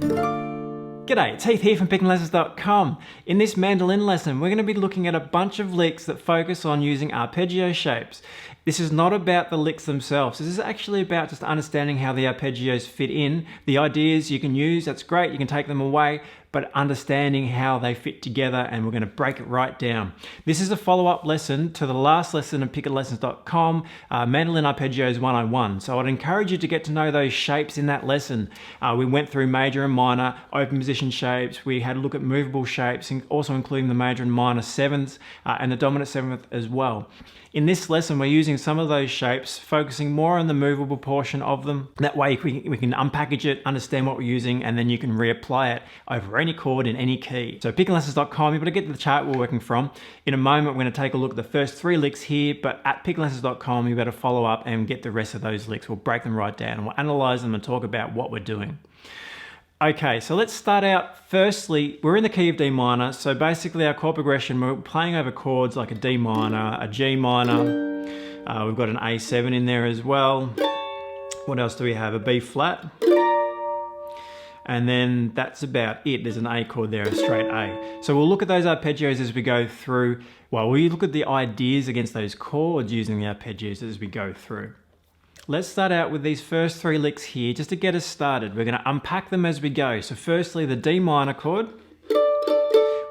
G'day, it's Heath here from pickandlessons.com. In this mandolin lesson, we're going to be looking at a bunch of licks that focus on using arpeggio shapes. This is not about the licks themselves. This is actually about just understanding how the arpeggios fit in. The ideas you can use, that's great, you can take them away, but understanding how they fit together, and we're going to break it right down. This is a follow-up lesson to the last lesson of pickandlessons.com, Mandolin Arpeggios 101. So I'd encourage you to get to know those shapes in that lesson. We went through major and minor open position shapes. We had a look at movable shapes, also including the major and minor sevenths and the dominant seventh as well. In this lesson, we're using some of those shapes, focusing more on the movable portion of them. That way we can unpackage it, understand what we're using, and then you can reapply it over any chord in any key. So pickandlessons.com, you've got to get to the chart we're working from. In a moment, we're going to take a look at the first 3 licks here, but at pickandlessons.com, you better follow up and get the rest of those licks. We'll break them right down and we'll analyze them and talk about what we're doing. Okay, so let's start out. Firstly, we're in the key of D minor, so basically our chord progression, we're playing over chords like a D minor, a G minor, we've got an A7 in there as well. What else do we have? A B flat. And then that's about it. There's an A chord there, a straight A. So we'll look at those arpeggios as we go through. Well, we look at the ideas against those chords using the arpeggios as we go through. Let's start out with these first 3 licks here just to get us started. We're going to unpack them as we go. So firstly, the D minor chord.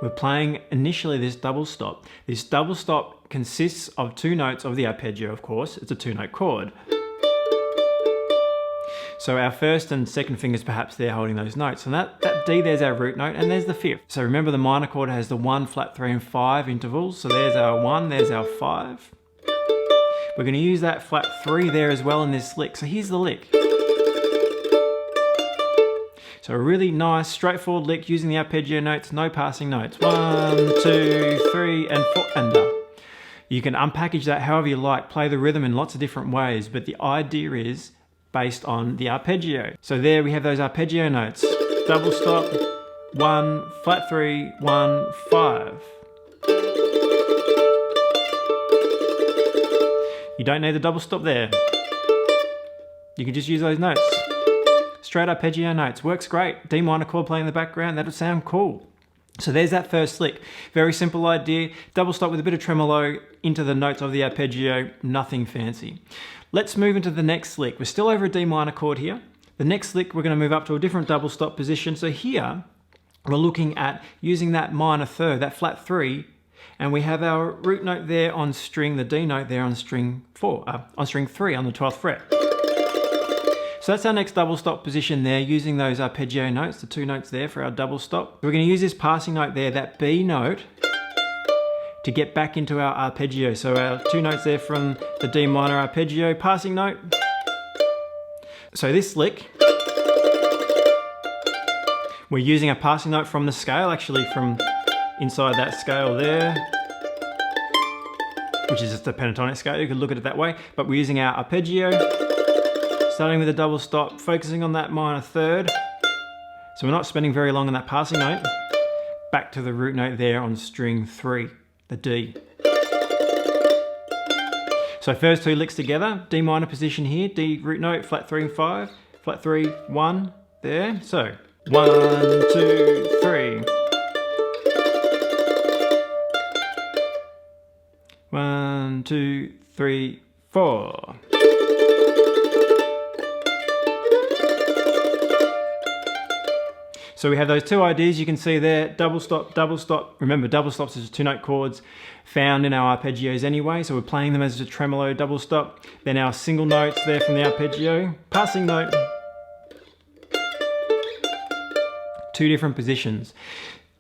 We're playing initially this double stop. This double stop consists of 2 notes of the arpeggio, of course. It's a 2-note chord. So our first and second fingers perhaps they're holding those notes. And that D there's our root note, and there's the 5th. So remember the minor chord has the 1, flat 3 and 5 intervals. So there's our 1, there's our 5. We're going to use that flat 3 there as well in this lick. So here's the lick. So a really nice, straightforward lick using the arpeggio notes, no passing notes. 1, 2, 3, and 4, and done. You can unpackage that however you like, play the rhythm in lots of different ways, but the idea is based on the arpeggio. So there we have those arpeggio notes. Double stop, 1, flat 3, 1, 5. You don't need the double stop there. You can just use those notes. Straight arpeggio notes, works great. D minor chord playing in the background, that'll sound cool. So there's that first lick. Very simple idea. Double stop with a bit of tremolo into the notes of the arpeggio, nothing fancy. Let's move into the next lick. We're still over a D minor chord here. The next lick, we're going to move up to a different double stop position. So here, we're looking at using that minor third, that flat 3, and we have our root note there on string, the D note there on string 3 on the 12th fret. So that's our next double stop position there, using those arpeggio notes, the 2 notes there for our double stop. We're going to use this passing note there, that B note, to get back into our arpeggio. So our 2 notes there from the D minor arpeggio, passing note. So this lick, we're using a passing note from the scale, actually from inside that scale there, which is just a pentatonic scale, you could look at it that way, but we're using our arpeggio, starting with a double stop, focusing on that minor third, so we're not spending very long on that passing note, back to the root note there on string 3, the D. So first 2 licks together, D minor position here, D root note, flat 3 and 5, flat 3, 1, there, so 1, 2, 3. 1, 2, 3, 4. So we have those 2 ideas you can see there, double stop, double stop. Remember, double stops is 2-note chords found in our arpeggios anyway, so we're playing them as a tremolo double stop. Then our single notes there from the arpeggio, passing note. 2 different positions.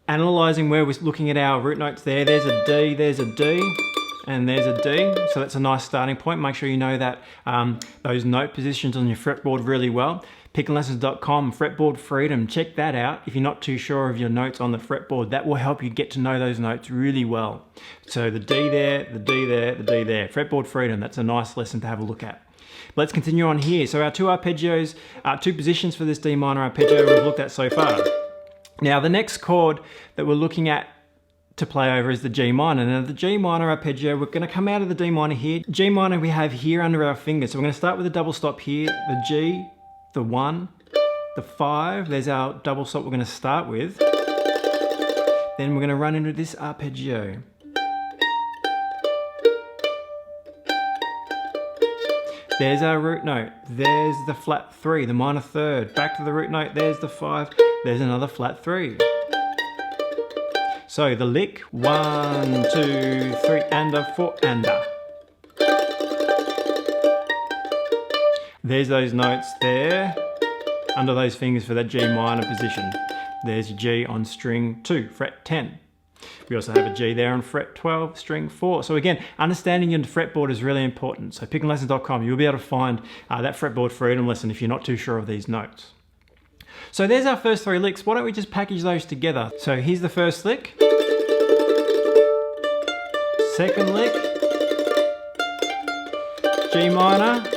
Analysing where we're looking at our root notes there, there's a D, and there's a D, so that's a nice starting point. Make sure you know that those note positions on your fretboard really well. Pickandlessons.com, fretboard freedom, check that out if you're not too sure of your notes on the fretboard. That will help you get to know those notes really well. So the D there, the D there, the D there, fretboard freedom, that's a nice lesson to have a look at. Let's continue on here. So our 2 arpeggios, 2 positions for this D minor arpeggio we've looked at so far. Now the next chord that we're looking at to play over is the G minor. Now the G minor arpeggio, we're going to come out of the D minor here. G minor we have here under our fingers. So we're going to start with a double stop here, the G, the 1, the 5, there's our double stop we're going to start with. Then we're going to run into this arpeggio. There's our root note. There's the flat 3, the minor third. Back to the root note, there's the 5, there's another flat 3. So the lick, 1, 2, 3, and a 4, and a. There's those notes there, under those fingers for that G minor position. There's your G on string 2, fret 10. We also have a G there on fret 12, string 4. So again, understanding your fretboard is really important. So pickinglessons.com, you'll be able to find that fretboard freedom lesson if you're not too sure of these notes. So there's our first 3 licks. Why don't we just package those together? So here's the first lick. Second lick. G minor.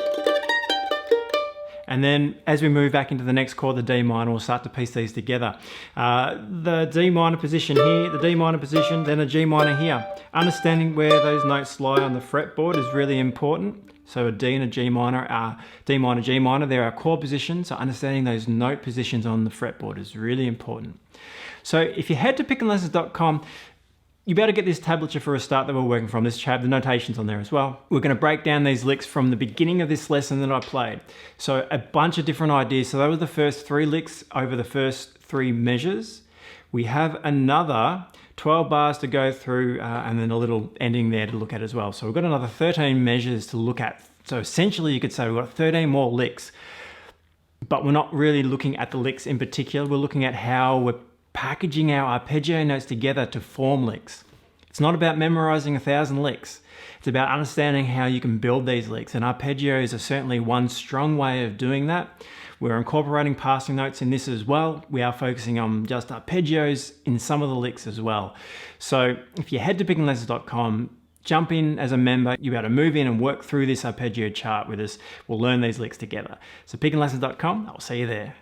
And then as we move back into the next chord, the D minor, we'll start to piece these together. The D minor position here, the D minor position, then a G minor here. Understanding where those notes lie on the fretboard is really important. So a D and a G minor, D minor, G minor, they're our chord positions. So understanding those note positions on the fretboard is really important. So if you head to pickinglessons.com, you'll be able to get this tablature for a start that we're working from. This tab, the notations on there as well. We're going to break down these licks from the beginning of this lesson that I played. So a bunch of different ideas. So that was the first 3 licks over the first 3 measures. We have another 12 bars to go through and then a little ending there to look at as well. So we've got another 13 measures to look at. So essentially you could say we've got 13 more licks, but we're not really looking at the licks in particular. We're looking at how we're packaging our arpeggio notes together to form licks. It's not about memorizing 1,000 licks. It's about understanding how you can build these licks, and arpeggios are certainly one strong way of doing that. We're incorporating passing notes in this as well. We are focusing on just arpeggios in some of the licks as well. So if you head to pickinglessons.com, jump in as a member, you'll be able to move in and work through this arpeggio chart with us. We'll learn these licks together. So pickinglessons.com, I'll see you there.